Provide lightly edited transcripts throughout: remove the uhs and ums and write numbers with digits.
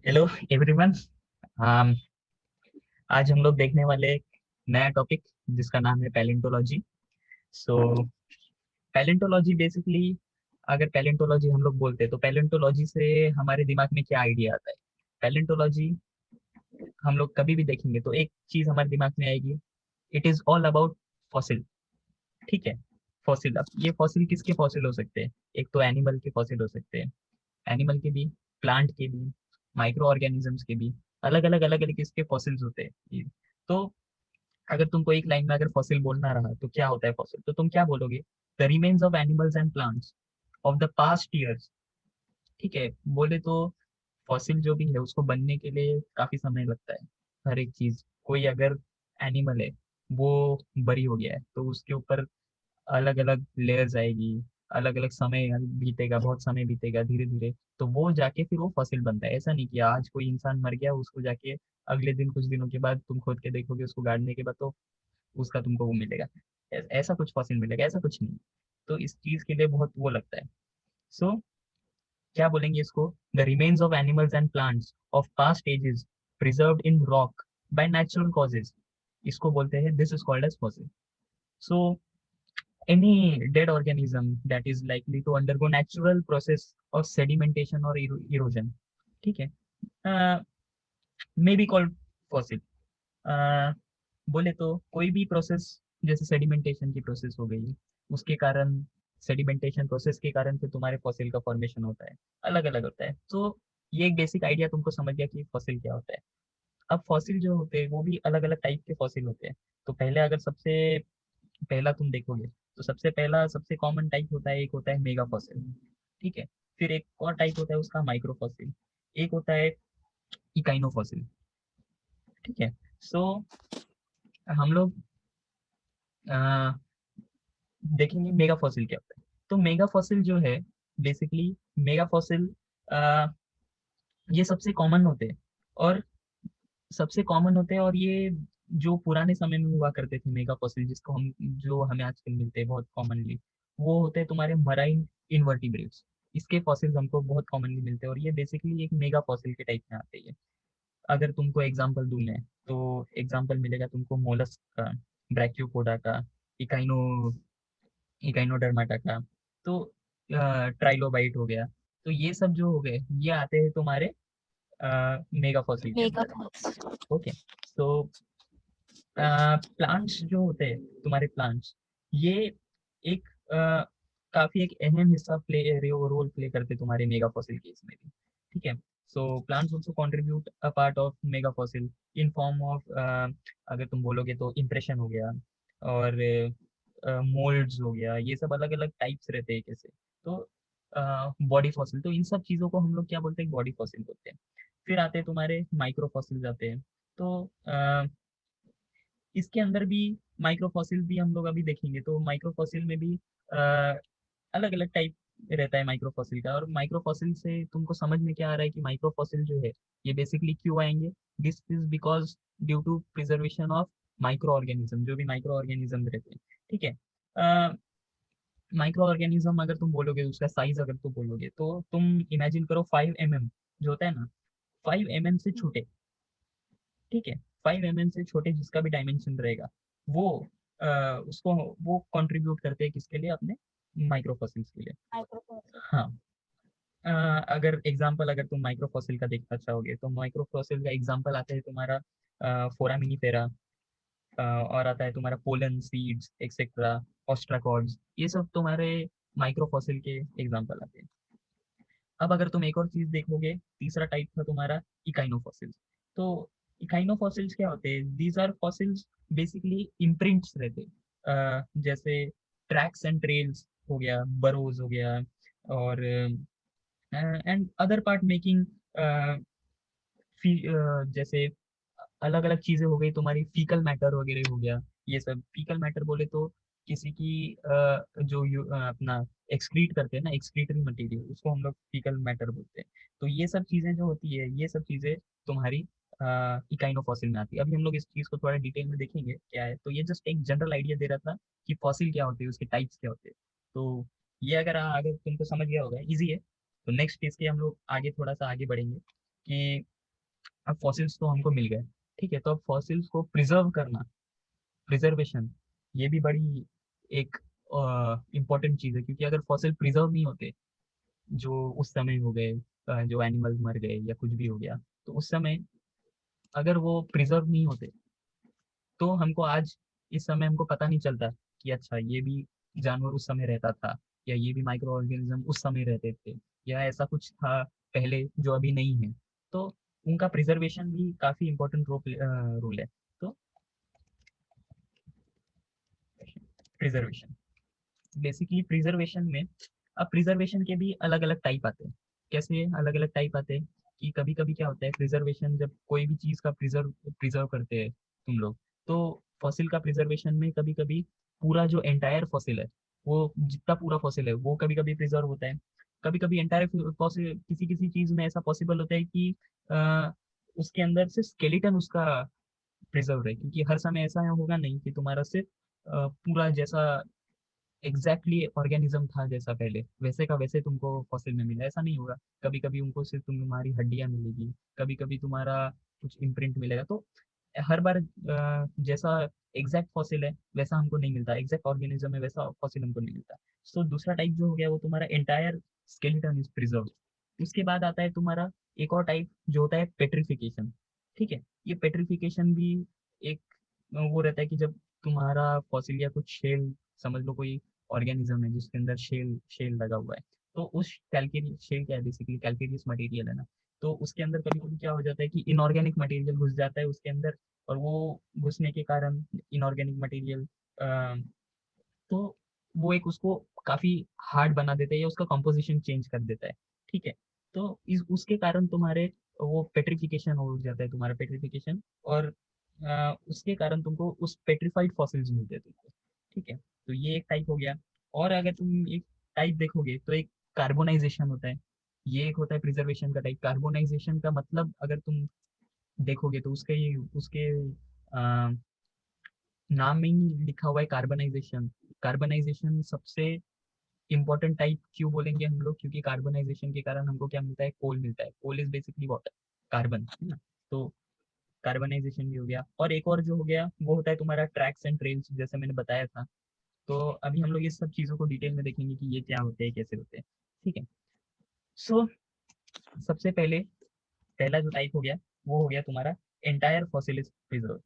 Hello everyone. um, आज हम लोग देखने वाले एक नया टॉपिक जिसका नाम है पैलेंटोलॉजी। सो पैलेंटोलॉजी बेसिकली, अगर पैलेंटोलॉजी हम लोग बोलते हैं तो पैलेंटोलॉजी से हमारे दिमाग में क्या आइडिया आता है। पैलेंटोलॉजी हम लोग कभी भी देखेंगे तो एक चीज हमारे दिमाग में आएगी। It is all about fossil. ठीक है। फॉसिल, अब ये फॉसिल किसके फॉसिल हो सकते हैं? एक तो एनिमल के फॉसिल हो सकते हैं, एनिमल के भी, प्लांट के भी, माइक्रो ऑर्गेनिजम्स के भी। अलग अलग इसके फॉसिल्स होते हैं ये। तो अगर तुमको एक लाइन में अगर फॉसिल बोलना रहा तो क्या होता है फॉसिल, तो तुम क्या बोलोगे? The remains of animals and plants of the past years. ठीक है, बोले तो फॉसिल जो भी है उसको बनने के लिए काफी समय लगता है। हर एक चीज, कोई अगर एनिमल है वो बरी हो गया है तो उसके ऊपर अलग अलग लेयर्स आएगी, अलग अलग समय बीतेगा, बहुत समय बीतेगा धीरे धीरे। तो वो जाके फिर वो फॉसिल बनता है। ऐसा नहीं कि आज कोई इंसान मर गया उसको जाके अगले दिन कुछ दिनों के बाद तुम खोद के देखोगे उसको गाड़ने के बाद तो उसका तुमको वो मिलेगा। ऐसा कुछ फॉसिल मिलेगा, ऐसा कुछ नहीं। तो इस चीज के लिए बहुत वो लगता है। सो क्या बोलेंगे इसको? The remains of animals and plants of past ages preserved in rock by natural causes, इसको बोलते हैं, this is called as fossil. So any dead organism that is likely to undergo natural process of sedimentation or erosion, ठीक है, may be called fossil. बोले तो कोई भी process, जैसे सेडिमेंटेशन की प्रोसेस हो गई, उसके कारण, सेडिमेंटेशन प्रोसेस के कारण फिर तुम्हारे फॉसिल का फॉर्मेशन होता है, अलग अलग होता है। तो ये एक बेसिक आइडिया तुमको समझ गया कि फॉसिल क्या होता है। अब फॉसिल जो होते हैं वो भी अलग अलग टाइप के फॉसिल होते हैं। तो पहले अगर सबसे पहला तुम देखोगे तो सबसे पहला सबसे कॉमन टाइप होता है, एक होता है मेगा फॉसिल। ठीक है। फिर एक और टाइप होता है उसका माइक्रो फॉसिल। एक होता है इकाइनो फॉसिल। ठीक है। सो हम लोग अ, देखेंगे मेगा फॉसिल क्या होता है। तो मेगा फॉसिल जो है, बेसिकली मेगा फॉसिल ये सबसे कॉमन होते हैं। और सबसे कॉमन होते हैं, और ये जो पुराने समय में हुआ करते थे मेगा फॉसिल, जिसको हम, जो हमें आजकल मिलते हैं बहुत कॉमनली, वो होते हैं तुम्हारे मराइन इनवर्टिब्रेट्स। इसके फॉसिल्स हमको बहुत कॉमनली मिलते हैं और ये बेसिकली एक मेगा फॉसिल के टाइप में आते हैं। अगर तुमको एग्जांपल दूं मैं, तो एग्जांपल मिलेगा तुमको मोलस्क का, ब्रैकियोपोडा का, इकाइनो इकाइनोडर्माटा का। तो ट्राइलोबाइट हो गया। तो ये सब जो हो गए ये आते हैं तुम्हारे मेगा फॉसिल के मेगा अंदर। फॉक्स। ओके। तो प्लांट्स जो होते हैं तुम्हारे, प्लांट्स ये एक काफी एक अहम हिस्सा प्ले रोल प्ले करते हैं तुम्हारे मेगा फॉसिल केस में भी। ठीक है। So plants also contribute a part of mega fossil in form of, अगर तुम बोलोगे तो इम्प्रेशन हो गया, और मोल्ड्स हो गया, ये सब अलग अलग टाइप्स रहते हैं कैसे। तो बॉडी फॉसिल, तो इन सब चीजों को हम लोग क्या बोलते हैं? बॉडी फॉसिल बोलते हैं। फिर आते हैं तुम्हारे माइक्रो फॉसिल्स आते हैं। तो इसके अंदर भी माइक्रो फॉसिल भी हम लोग अभी देखेंगे। तो माइक्रो फॉसिल में भी अलग अलग टाइप रहता है माइक्रो फॉसिल का। और माइक्रो फॉसिल से तुमको समझ में क्या आ रहा है कि माइक्रो फॉसिल जो है ये बेसिकली क्यों आएंगे? This is because due to preservation of micro organism, जो भी माइक्रो ऑर्गेनिज्म रहते हैं। ठीक है। माइक्रो ऑर्गेनिज्म अगर तुम बोलोगे, उसका साइज अगर तुम बोलोगे तो तुम इमेजिन करो 5 mm जो होता है ना, 5 mm से छोटे। ठीक है। 5 mm से छोटे जिसका भी डायमेंशन रहेगा वो उसको वो कंट्रीब्यूट करते हैं किसके लिए? अपने माइक्रोफॉसिल्स के लिए। हाँ। अ, अगर एग्जांपल, अगर तुम माइक्रोफॉसिल का देखना चाहोगे तो माइक्रोफॉसिल का एग्जांपल आता है तुम्हारा फोरामिनीफेरा, और आता है तुम्हारा पोलन सीड्स एक्सेट्रा, ऑस्ट्राकॉड्स, ये सब तुम्हारे माइक्रोफॉसिल के एग्जांपल आते हैं। अब अगर तुम एक और चीज देखोगे, तीसरा टाइप था तुम्हारा इकाइनोफॉसिल्स। तो इकाइनोफॉसिल्स क्या होते हैं? These are fossils basically imprints रहते हैं। जैसे ट्रैक्स एंड ट्रेल्स हो गया, बरोज हो गया, और एंड अदर पार्ट मेकिंग, जैसे अलग अलग चीजें हो गई तुम्हारी, फीकल मैटर वगैरह हो गया। ये सब फीकल मैटर बोले तो किसी की जो अपना एक्सक्रीट करते हैं ना, एक्सक्रीटरी मटेरियल, उसको हम लोग फीकल मैटर बोलते हैं। तो ये सब चीजें जो होती है, ये सब चीजें तुम्हारी इकाइनोफॉसिल में आती है। अभी हम लोग इस चीज को थोड़ा डिटेल में देखेंगे क्या है। तो ये जस्ट एक जनरल आइडिया दे रहा था कि फॉसिल क्या होते हैं, उसके टाइप्स क्या होते हैं। तो ये अगर तुमको समझ गया होगा, इजी है। तो नेक्स्ट इसके हम लोग आगे थोड़ा सा आगे बढ़ेंगे कि अब फॉसिल्स तो हमको मिल गए, ठीक है, तो अब फॉसिल्स को प्रिजर्व करना, प्रिजर्वेशन, ये भी बड़ी एक इम्पोर्टेंट चीज़ है, क्योंकि अगर फॉसिल प्रिजर्व नहीं होते, जो उस समय हो गए, जो एनिमल मर गए या कुछ भी हो गया, तो उस समय अगर वो प्रिजर्व नहीं होते, तो हमको आज इस समय हमको पता नहीं चलता कि अच्छा ये भी जानवर उस समय रहता था, या ये भी माइक्रो ऑर्गेनिज्म उस समय रहते थे, या ऐसा कुछ था पहले जो अभी नहीं है। तो उनका प्रिजर्वेशन भी काफी इम्पोर्टेंट रोल है। तो प्रिजर्वेशन, बेसिकली प्रिजर्वेशन में, अब प्रिजर्वेशन के भी अलग अलग टाइप आते हैं। कैसे अलग अलग टाइप आते हैं कि कभी कभी क्या होता है, प्रिजर्वेशन जब कोई भी चीज का प्रिजर्व प्रिजर्व करते हैं तुम लोग, तो फॉसिल का प्रिजर्वेशन में कभी कभी पूरा जो एंटायर फॉसिल है, वो जितना पूरा फॉसिल है वो कभी कभी प्रिजर्व होता है। कभी कभी एंटायर फॉसिल, किसी किसी चीज में ऐसा पॉसिबल होता है कि अ, उसके अंदर से स्केलेटन उसका प्रिजर्व रहे, क्योंकि हर समय ऐसा होगा नहीं कि तुम्हारा सिर्फ पूरा जैसा एग्जैक्टली ऑर्गेनिज्म था जैसा पहले वैसे का वैसे तुमको फॉसिल में मिला, ऐसा नहीं होगा। कभी कभी उनको सिर्फ तुम्हारी हड्डियां मिलेगी, कभी कभी तुम्हारा कुछ इम्प्रिंट मिलेगा। तो हर बार जैसा एग्जैक्ट फॉसिल है वैसा हमको नहीं मिलता, एग्जैक्ट ऑर्गेनिज्म है वैसा फॉसिल हमको नहीं मिलता। तो दूसरा टाइप जो हो गया वो तुम्हारा एंटायर स्केलेटन इज प्रिजर्व। उसके बाद आता है तुम्हारा एक और टाइप जो होता है पेट्रिफिकेशन। ठीक है, ये पेट्रिफिकेशन भी एक वो रहता है कि जब तुम्हारा फॉसिल या कुछ शेल, समझ लो कोई ऑर्गेनिज्म है जिसके अंदर शेल शेल लगा हुआ है, तो उस कैलकेरियस शेल क्या है, बेसिकली कैलकेरियस मटेरियल है ना, तो उसके अंदर कभी कभी क्या हो जाता है कि इनऑर्गेनिक मटेरियल घुस जाता है उसके अंदर, और वो घुसने के कारण इनऑर्गेनिक मटेरियल, तो वो एक उसको काफी हार्ड बना देता है या उसका कंपोजिशन चेंज कर देता है। ठीक है, तो इस उसके कारण तुम्हारे वो पेट्रिफिकेशन हो जाता है, तुम्हारा पेट्रिफिकेशन, और उसके कारण तुमको उस पेट्रिफाइड फॉसिल्स मिलते हैं तुमको। ठीक है, तो ये एक टाइप हो गया। और अगर तुम एक टाइप देखोगे तो एक कार्बोनाइजेशन होता है, ये एक होता है प्रिजर्वेशन का टाइप। कार्बोनाइजेशन का मतलब अगर तुम देखोगे तो उसके नाम में ही लिखा हुआ है कार्बनाइजेशन। कार्बनाइजेशन सबसे इम्पोर्टेंट टाइप क्यों बोलेंगे हम लोग, क्योंकि कार्बनाइजेशन के कारण हमको क्या मिलता है, कोल मिलता है। Coal is basically water, carbon है ना। तो कार्बनाइजेशन भी हो गया। और एक और जो हो गया वो होता है तुम्हारा ट्रैक्स एंड ट्रेल्स, जैसे मैंने बताया था। तो अभी हम लोग इस सब चीजों को डिटेल में देखेंगे कि ये क्या होते हैं, कैसे होते हैं। ठीक है, सो सबसे पहले पहला जो टाइप हो गया वो हो गया तुम्हारा एंटायर फॉसिलिस प्रिजर्व।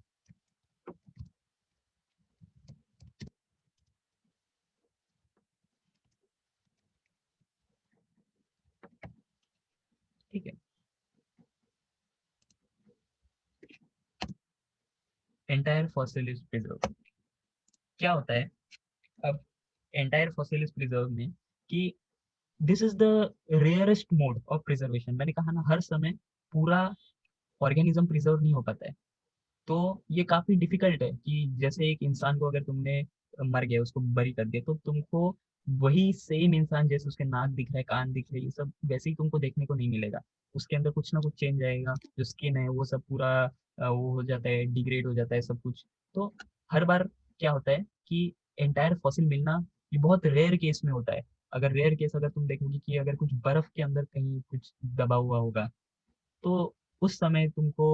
ठीक है, एंटायर फॉसिलिस प्रिजर्व क्या होता है। अब एंटायर फॉसिलिस प्रिजर्व में कि this is the rarest mode of preservation. मैंने कहा ना, हर समय पूरा ऑर्गेनिज्म प्रिजर्व नहीं हो पाता है। तो ये काफी डिफिकल्ट है कि जैसे एक इंसान को अगर तुमने मर गया उसको बरी कर दिया, तो तुमको वही सेम इंसान, जैसे उसके नाक दिख रहा है, कान दिख रहे हैं, ये सब वैसे ही तुमको देखने को नहीं मिलेगा। उसके अंदर कुछ ना कुछ चेंज आएगा, जो स्किन है वो सब पूरा वो हो जाता है, डिग्रेड हो जाता है सब कुछ। तो हर बार क्या होता है कि एंटायर फॉसिल मिलना ये बहुत रेयर केस में होता है। अगर रेयर केस अगर तुम देखोगे कि अगर कुछ बर्फ के अंदर कहीं कुछ दबा हुआ होगा, तो उस समय तुमको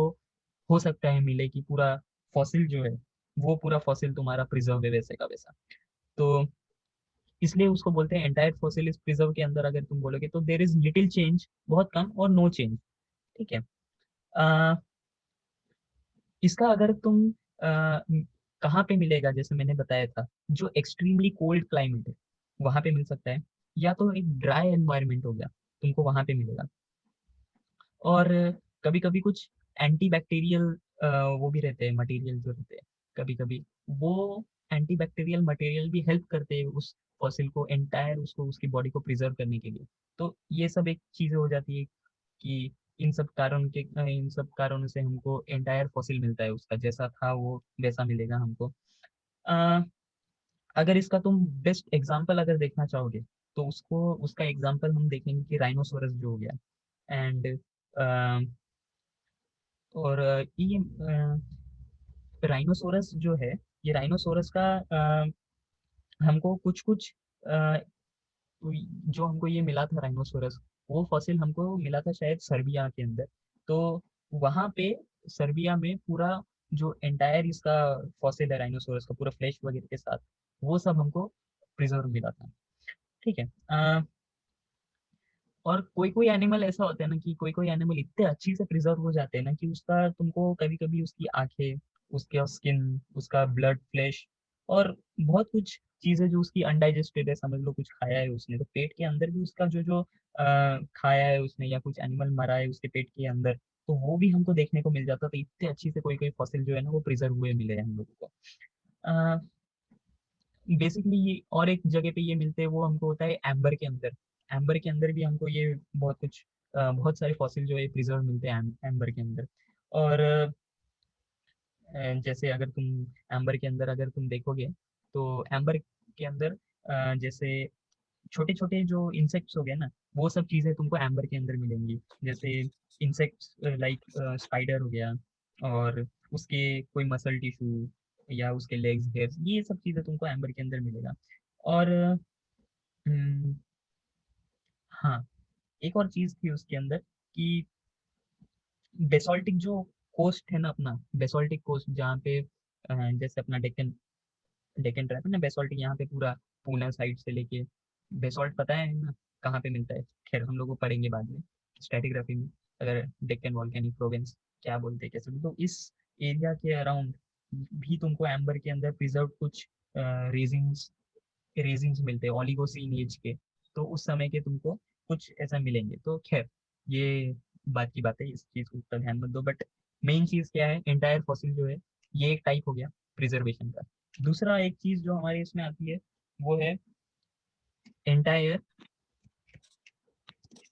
हो सकता है मिले कि पूरा फॉसिल जो है वो पूरा फॉसिल तुम्हारा प्रिजर्व है वैसे का वैसा। तो इसलिए उसको बोलते हैं एंटायर फॉसिल इज प्रिजर्व। के अंदर अगर तुम बोलोगे तो देर इज लिटिल चेंज, बहुत कम और नो चेंज। ठीक है, अ, इसका अगर तुम कहाँ पे मिलेगा, जैसे मैंने बताया था, जो एक्सट्रीमली कोल्ड क्लाइमेट है वहां पे मिल सकता है, या तो एक ड्राई एनवायरनमेंट हो गया तुमको वहां पे मिलेगा। और कभी कभी कुछ एंटी बैक्टीरियल वो भी रहते हैं, मटेरियल जो रहते हैं, कभी कभी वो एंटी बैक्टीरियल मटेरियल भी हेल्प करते हैं उस फॉसिल को एंटायर उसको उसकी बॉडी को प्रिजर्व करने के लिए। तो ये सब एक चीजें हो जाती है कि इन सब कारणों से हमको एंटायर फॉसिल मिलता है, उसका जैसा था वो वैसा मिलेगा हमको। अ, अगर इसका तुम बेस्ट एग्जांपल अगर देखना चाहोगे, तो उसको उसका एग्जांपल हम देखेंगे कि राइनोसोरस जो हो गया। एंड और ये राइनोसोरस जो है, ये राइनोसोरस का हमको कुछ कुछ जो हमको ये मिला था राइनोसोरस, वो फॉसिल हमको मिला था शायद सर्बिया के अंदर। तो वहां पे सर्बिया में पूरा जो एंटायर इसका फॉसिल है राइनोसोरस का पूरा फ्लैश वगैरह के साथ, वो सब हमको प्रिजर्व मिला था। ठीक है। और कोई कोई एनिमल ऐसा होता है ना कि कोई कोई एनिमल इतने अच्छी से प्रिजर्व हो जाते हैं ना कि उसका तुमको कभी कभी उसकी आंखें, उसका स्किन, उसका ब्लड, फ्लैश और बहुत कुछ चीजें जो उसकी अनडाइजेस्टेड है, समझ लो कुछ खाया है उसने तो पेट के अंदर भी उसका जो जो खाया है उसने या कुछ एनिमल मरा है उसके पेट के अंदर, तो वो भी हमको देखने को मिल जाता। तो इतने अच्छी से कोई कोई फॉसिल जो है ना वो प्रिजर्व हुए मिले हैं हम लोगों को। बेसिकली और एक जगह पे ये मिलते हैं वो हमको होता है एम्बर के अंदर। एम्बर के अंदर भी हमको ये बहुत कुछ बहुत सारे फॉसिल जो है प्रिजर्व मिलते हैं एम्बर के अंदर। और जैसे अगर तुम एम्बर के अंदर अगर तुम देखोगे तो एम्बर के अंदर जैसे छोटे छोटे जो इंसेक्ट्स हो गए ना, वो सब चीजें तुमको एम्बर के अंदर मिलेंगी। जैसे इंसेक्ट्स लाइक स्पाइडर हो गया, और उसके कोई मसल टिश्यू या उसके लेग्स, हेयर्स, ये सब चीजें तुमको एम्बर के अंदर मिलेगा। और हम्म, हाँ, एक और चीज थी उसके अंदर कि बेसोल्टिक जो कोस्ट है ना अपना, बेसोल्टिक कोस्ट जहाँ पे जैसे अपना डेक्कन, डेक्कन ट्राइब है ना, बेसोल्टिक यहाँ पे पूरा पूना साइड से लेके बेसोल्ट पता है ना कहाँ पे मिलता है। खैर हम लोग वो पढ़ेंगे बाद में स्ट्रेटिग्राफी में, अगर डेक्कन वॉल्केनिक प्रोविंस क्या बोलते हैं कैसे भी। तो इस एरिया के अराउंड भी तुमको एम्बर के अंदर प्रिजर्व कुछ रेजिन्स, रेजिन्स मिलते हैं ओलिगोसीन एज के। तो उस समय के तुमको कुछ ऐसा मिलेंगे। तो खैर ये बात की बात है, इस चीज को उतना ध्यान मत दो। बट मेन चीज क्या है, एंटायर फॉसिल जो है ये एक टाइप हो गया प्रिजर्वेशन का। दूसरा एक चीज जो हमारे इसमें आती है वो है entire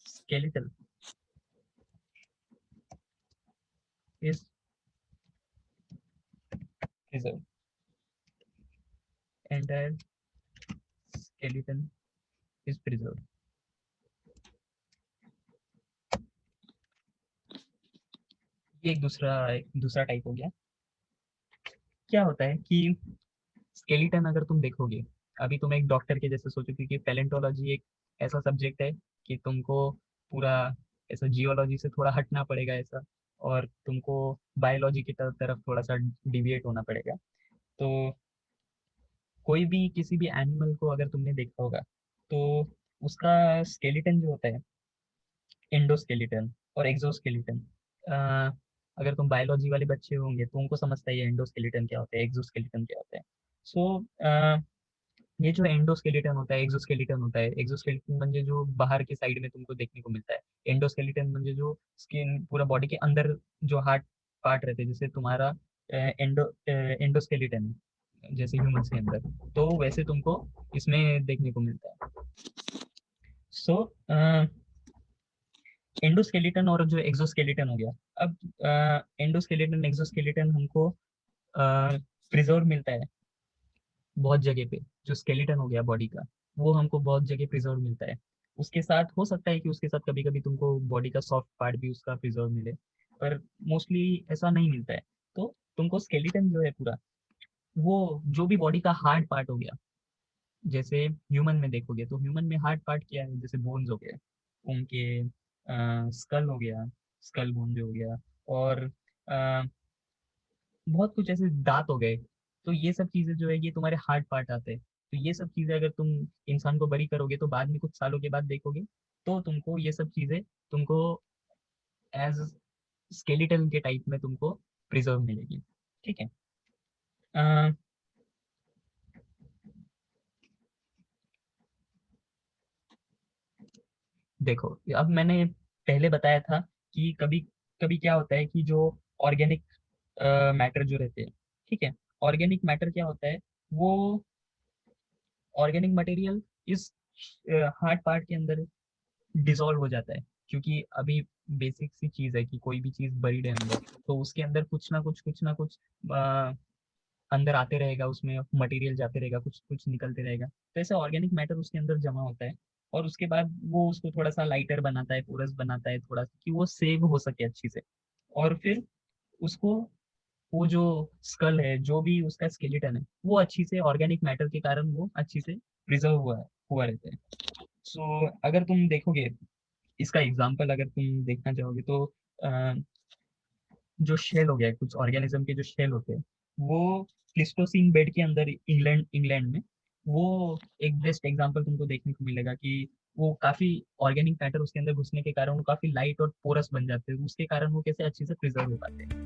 skeletal is preserve. Entire skeleton is preserve. ये एक दूसरा टाइप हो गया। क्या होता है कि स्केलेटन अगर तुम देखोगे, अभी तुम एक डॉक्टर के जैसे सोचो, क्योंकि पैलेंटोलॉजी एक ऐसा सब्जेक्ट है कि तुमको पूरा ऐसा जियोलॉजी से थोड़ा हटना पड़ेगा ऐसा, और तुमको बायोलॉजी की तरफ थोड़ा सा डिविएट होना पड़ेगा। तो कोई भी किसी भी एनिमल को अगर तुमने देखा होगा तो उसका स्केलेटन जो होता है, एंडोस्केलेटन और एक्सोस्केलेटन, अगर तुम बायोलॉजी वाले बच्चे होंगे तो उनको समझता है ये एंडोस्केलेटन क्या होता है, एक्सोस्केलेटन क्या होता है। सो ये जो एंडोस्केलेटन होता है, एक्सोस्केलेटन होता है, एक्सोस्केलेटन म्हणजे जो बाहर के साइड में तुमको देखने को मिलता है। एंडोस्केलेटन म्हणजे जो स्किन पूरा बॉडी के अंदर जो हार्ट पार्ट रहते हैं, जैसे तुम्हारा एंडोस्केलेटन है जैसे ह्यूमंस के अंदर, तो वैसे तुमको इसमें देखने को मिलता है। सो एंडोस्केलेटन और जो एक्सोस्केलेटन हो गया। अब एंडोस्केलेटन एक्सोस्केलेटन हमको प्रिजर्व मिलता है बहुत जगह पे। जो स्केलेटन हो गया बॉडी का, वो हमको बहुत जगह प्रिजर्व मिलता है। उसके साथ हो सकता है कि उसके साथ कभी कभी तुमको बॉडी का सॉफ्ट पार्ट भी उसका प्रिजर्व मिले, पर मोस्टली ऐसा नहीं मिलता है। तो तुमको स्केलेटन जो है पूरा, वो जो भी बॉडी का हार्ड पार्ट हो गया, जैसे ह्यूमन में देखोगे तो ह्यूमन में हार्ड पार्ट क्या है, जैसे बोन्स हो गए उनके, स्कल हो गया, स्कल बोन जो हो गया, और बहुत कुछ ऐसे दांत हो गए। तो ये सब चीजें जो है ये तुम्हारे हार्ड पार्ट आते हैं। तो ये सब चीजें अगर तुम इंसान को बरी करोगे तो बाद में कुछ सालों के बाद देखोगे तो तुमको ये सब चीजें तुमको एज स्केलेटन के टाइप में तुमको प्रिजर्व मिलेगी। ठीक है। अ, देखो, अब मैंने पहले बताया था कि कभी कभी क्या होता है कि जो ऑर्गेनिक मैटर जो रहते हैं, ठीक है, ऑर्गेनिक मैटर क्या होता है, वो ऑर्गेनिक मटेरियल इस हार्ड पार्ट के अंदर डिसॉल्व हो जाता है। क्योंकि अभी बेसिक सी चीज है कि कोई भी चीज बरीड है अंदर, तो उसके अंदर कुछ ना कुछ अ, अंदर आते रहेगा, उसमें मटेरियल जाते रहेगा, कुछ कुछ निकलते रहेगा। तो ऐसा ऑर्गेनिक मैटर उसके अंदर जमा होता है, और उसके बाद वो उसको थोड़ा सा लाइटर बनाता है, पोरस बनाता है थोड़ा सा, कि वो सेव हो सके अच्छी से। और फिर उसको, वो जो स्कल है, जो भी उसका स्केलेटन है, वो अच्छी से ऑर्गेनिक मैटर के कारण वो अच्छी से प्रिजर्व हुआ रहता है। सो अगर तुम देखोगे, इसका एग्जाम्पल अगर तुम देखना चाहोगे तो जो शेल हो गया, कुछ ऑर्गेनिज्म के जो शेल होते हैं, वो प्लिस्टोसिन बेड के अंदर इंग्लैंड इंग्लैंड में, वो एक बेस्ट एग्जांपल तुमको देखने को मिलेगा कि वो काफी ऑर्गेनिक मैटर उसके अंदर घुसने के कारण वो काफी लाइट और पोरस बन जाते हैं, उसके कारण वो कैसे अच्छे से प्रिजर्व हो पाते हैं।